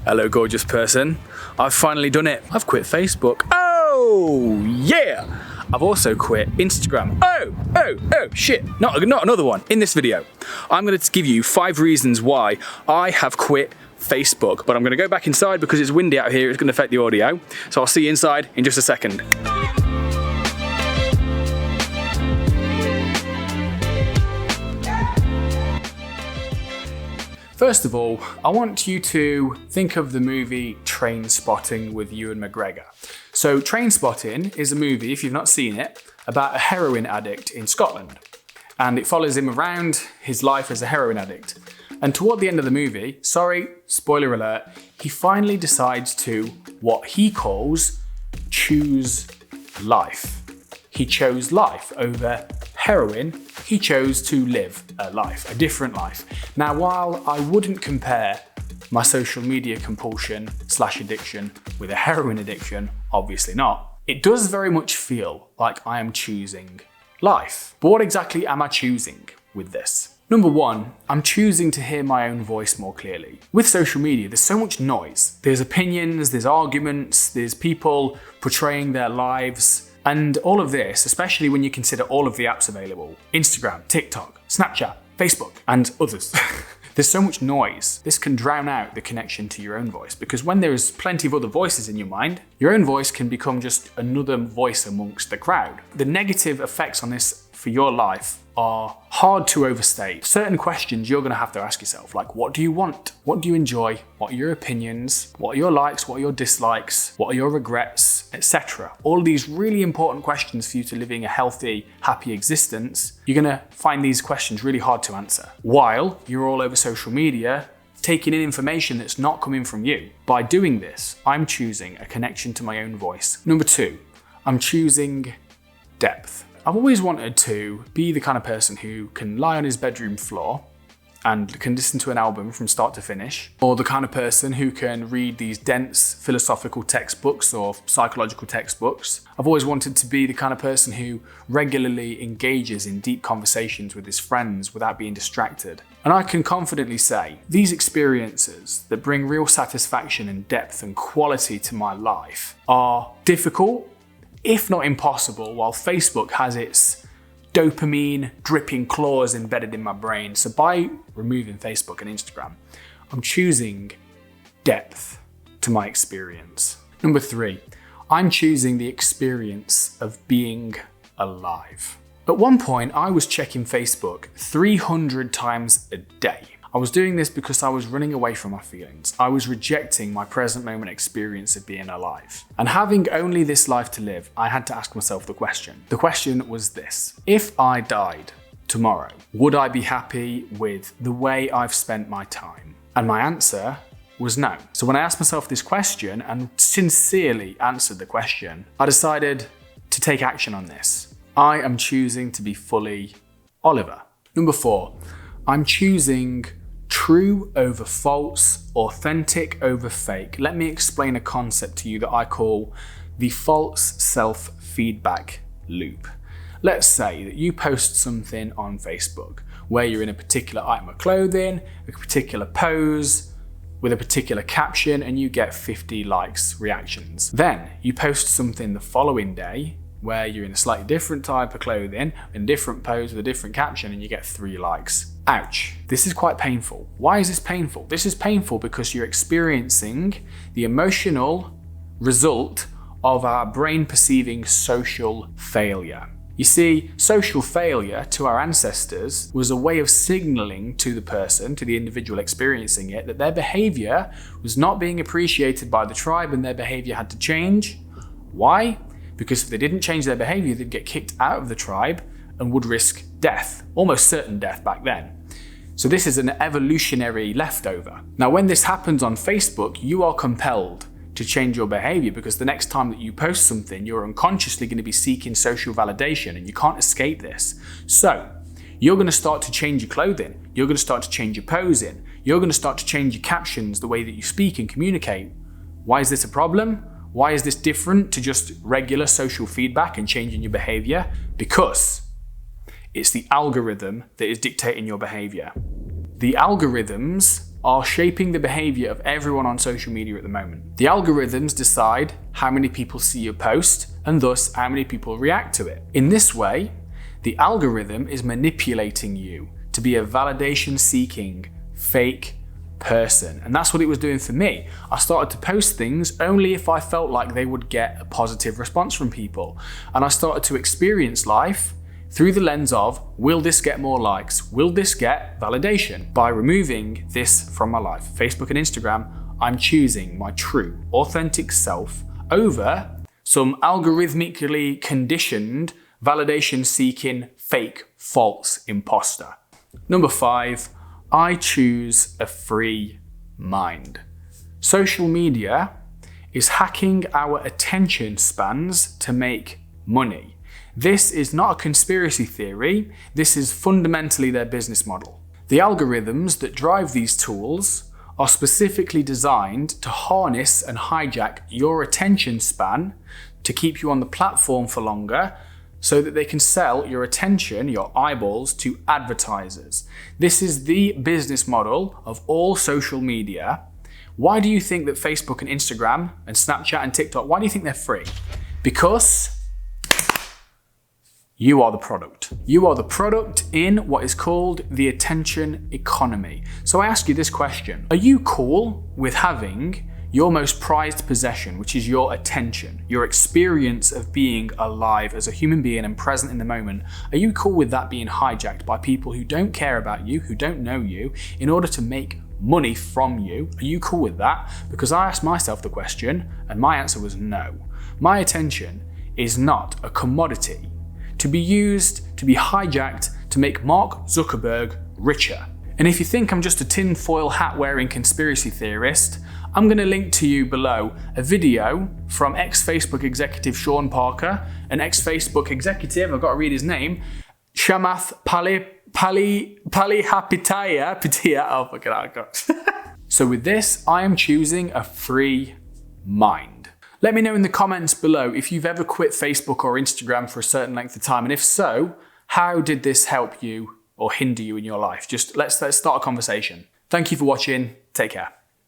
Hello, gorgeous person. I've finally done it. I've quit Facebook. Oh, yeah. I've also quit Instagram. Oh, shit. Not another one. In this video, I'm going to give you 5 reasons why I have quit Facebook. But I'm going to go back inside because it's windy out here. It's going to affect the audio. So I'll see you inside in just a second. First of all, I want you to think of the movie Trainspotting with Ewan McGregor. So Trainspotting is a movie, if you've not seen it, about a heroin addict in Scotland. And it follows him around his life as a heroin addict. And toward the end of the movie, sorry, spoiler alert, he finally decides to, what he calls, choose life. He chose life over heroin. He chose to live a life, a different life. Now, while I wouldn't compare my social media compulsion / addiction with a heroin addiction, obviously not, it does very much feel like I am choosing life. But what exactly am I choosing with this? Number one, I'm choosing to hear my own voice more clearly. With social media, there's so much noise. There's opinions, there's arguments, there's people portraying their lives. And all of this, especially when you consider all of the apps available, Instagram, TikTok, Snapchat, Facebook, and others. There's so much noise. This can drown out the connection to your own voice, because when there is plenty of other voices in your mind, your own voice can become just another voice amongst the crowd. The negative effects on this for your life are hard to overstate. Certain questions you're going to have to ask yourself, like what do you want? What do you enjoy? What are your opinions? What are your likes? What are your dislikes? What are your regrets? Etc. All of these really important questions for you to living a healthy, happy existence, you're going to find these questions really hard to answer. While you're all over social media, taking in information that's not coming from you. By doing this, I'm choosing a connection to my own voice. Number 2, I'm choosing depth. I've always wanted to be the kind of person who can lie on his bedroom floor and can listen to an album from start to finish, or the kind of person who can read these dense philosophical textbooks or psychological textbooks. I've always wanted to be the kind of person who regularly engages in deep conversations with his friends without being distracted. And I can confidently say these experiences that bring real satisfaction and depth and quality to my life are difficult, if not impossible, while Facebook has its dopamine dripping claws embedded in my brain. So by removing Facebook and Instagram, I'm choosing depth to my experience. Number 3, I'm choosing the experience of being alive. At one point, I was checking Facebook 300 times a day. I was doing this because I was running away from my feelings. I was rejecting my present moment experience of being alive. And having only this life to live, I had to ask myself the question. The question was this: if I died tomorrow, would I be happy with the way I've spent my time? And my answer was no. So when I asked myself this question and sincerely answered the question, I decided to take action on this. I am choosing to be fully Oliver. Number 4, I'm choosing true over false, authentic over fake. Let me explain a concept to you that I call the false self-feedback loop. Let's say that you post something on Facebook where you're in a particular item of clothing, a particular pose, with a particular caption, and you get 50 likes, reactions. Then you post something the following day where you're in a slightly different type of clothing, in a different pose with a different caption, and you get 3 likes. Ouch. This is quite painful. Why is this painful? This is painful because you're experiencing the emotional result of our brain perceiving social failure. You see, social failure to our ancestors was a way of signaling to the person, to the individual experiencing it, that their behavior was not being appreciated by the tribe and their behavior had to change. Why? Because if they didn't change their behavior, they'd get kicked out of the tribe and would risk death, almost certain death back then. So this is an evolutionary leftover. Now, when this happens on Facebook, you are compelled to change your behavior because the next time that you post something, you're unconsciously going to be seeking social validation and you can't escape this. So you're going to start to change your clothing. You're going to start to change your posing. You're going to start to change your captions, the way that you speak and communicate. Why is this a problem? Why is this different to just regular social feedback and changing your behavior? Because it's the algorithm that is dictating your behavior. The algorithms are shaping the behavior of everyone on social media at the moment. The algorithms decide how many people see your post and thus how many people react to it. In this way, the algorithm is manipulating you to be a validation-seeking, fake person. And that's what it was doing for me. I started to post things only if I felt like they would get a positive response from people. And I started to experience life through the lens of, will this get more likes? Will this get validation? By removing this from my life, Facebook and Instagram, I'm choosing my true, authentic self over some algorithmically conditioned, validation-seeking, fake, false imposter. Number 5, I choose a free mind. Social media is hacking our attention spans to make money. This is not a conspiracy theory, this is fundamentally their business model. The algorithms that drive these tools are specifically designed to harness and hijack your attention span to keep you on the platform for longer, so that they can sell your attention, your eyeballs, to advertisers. This is the business model of all social media. Why do you think that Facebook and Instagram and Snapchat and TikTok, why do you think they're free? Because you are the product. You are the product in what is called the attention economy. So I ask you this question: are you cool with having your most prized possession, which is your attention, your experience of being alive as a human being and present in the moment, are you cool with that being hijacked by people who don't care about you, who don't know you, in order to make money from you? Are you cool with that? Because I asked myself the question and my answer was no. My attention is not a commodity to be used, to be hijacked to make Mark Zuckerberg richer. And if you think I'm just a tinfoil hat wearing conspiracy theorist, I'm going to link to you below a video from ex-Facebook executive Sean Parker and ex-Facebook executive, I've got to read his name, Chamath Palihapitiya. Oh, fuck it. So with this, I am choosing a free mind. Let me know in the comments below if you've ever quit Facebook or Instagram for a certain length of time, and if so, how did this help you or hinder you in your life? Just let's start a conversation. Thank you for watching. Take care.